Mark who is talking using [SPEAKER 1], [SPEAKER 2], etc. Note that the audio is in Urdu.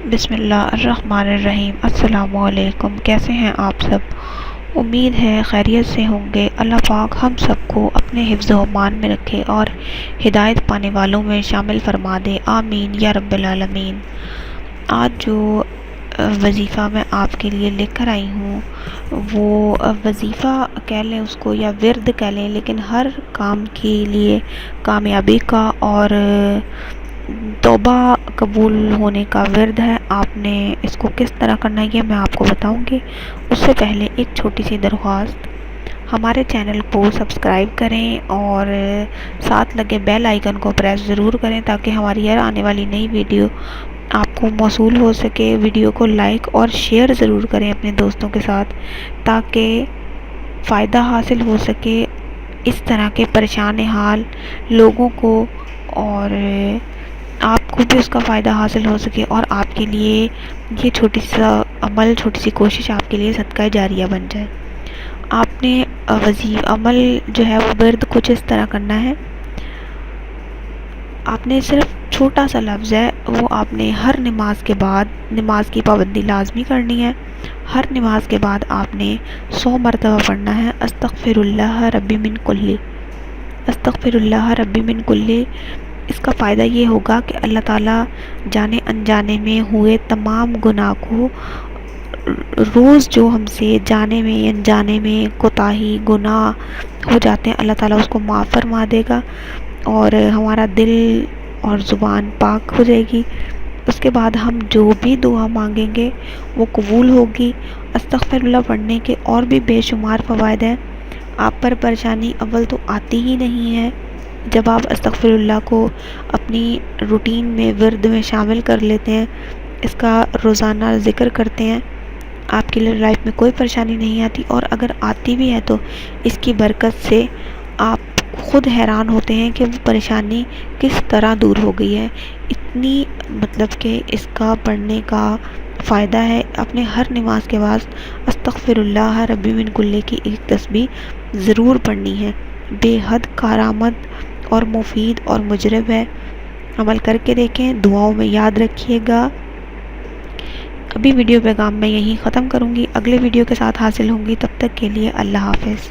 [SPEAKER 1] بسم اللہ الرحمن الرحیم۔ السلام علیکم، کیسے ہیں آپ سب؟ امید ہے خیریت سے ہوں گے۔ اللہ پاک ہم سب کو اپنے حفظ و امان میں رکھے اور ہدایت پانے والوں میں شامل فرما دے، آمین یا رب العالمین۔ آج جو وظیفہ میں آپ کے لیے لے کر آئی ہوں وہ وظیفہ کہہ لیں اس کو یا ورد کہہ لیں، لیکن ہر کام کے لیے کامیابی کا اور توبہ قبول ہونے کا ورد ہے۔ آپ نے اس کو کس طرح کرنا ہے یہ میں آپ کو بتاؤں گی۔ اس سے پہلے ایک چھوٹی سی درخواست، ہمارے چینل کو سبسکرائب کریں اور ساتھ لگے بیل آئیکن کو پریس ضرور کریں تاکہ ہماری ہر آنے والی نئی ویڈیو آپ کو موصول ہو سکے۔ ویڈیو کو لائک اور شیئر ضرور کریں اپنے دوستوں کے ساتھ تاکہ فائدہ حاصل ہو سکے اس طرح کے پریشان حال لوگوں کو، اور آپ کو بھی اس کا فائدہ حاصل ہو سکے، اور آپ کے لیے یہ چھوٹی سی کوشش آپ کے لیے صدقہ جاریہ بن جائے۔ آپ نے عمل جو ہے وہ ورد کچھ اس طرح کرنا ہے۔ آپ نے صرف چھوٹا سا لفظ ہے وہ آپ نے ہر نماز کے بعد، نماز کی پابندی لازمی کرنی ہے، ہر نماز کے بعد آپ نے 100 مرتبہ پڑھنا ہے، استغفر اللہ ربی من کلی، استغفر اللہ ربی من کلی۔ اس کا فائدہ یہ ہوگا کہ اللہ تعالیٰ جانے انجانے میں ہوئے تمام گناہ کو، روز جو ہم سے جانے میں انجانے میں کوتاہی گناہ ہو جاتے ہیں، اللہ تعالیٰ اس کو معاف فرما دے گا اور ہمارا دل اور زبان پاک ہو جائے گی۔ اس کے بعد ہم جو بھی دعا مانگیں گے وہ قبول ہوگی۔ استغفر اللہ پڑھنے کے اور بھی بے شمار فوائد ہیں۔ آپ پر پریشانی اول تو آتی ہی نہیں ہے، جب آپ استغفر اللہ کو اپنی روٹین میں، ورد میں شامل کر لیتے ہیں، اس کا روزانہ ذکر کرتے ہیں، آپ کی لائف میں کوئی پریشانی نہیں آتی، اور اگر آتی بھی ہے تو اس کی برکت سے آپ خود حیران ہوتے ہیں کہ وہ پریشانی کس طرح دور ہو گئی ہے۔ اتنی مطلب کہ اس کا پڑھنے کا فائدہ ہے۔ اپنے ہر نماز کے بعد استغفر اللہ ربی من کلی کی ایک تسبیح ضرور پڑھنی ہے۔ بے حد کارآمد اور مفید اور مجرب ہے، عمل کر کے دیکھیں، دعاؤں میں یاد رکھیے گا۔ ابھی ویڈیو پیغام میں یہیں ختم کروں گی، اگلے ویڈیو کے ساتھ حاصل ہوں گی، تب تک کے لیے اللہ حافظ۔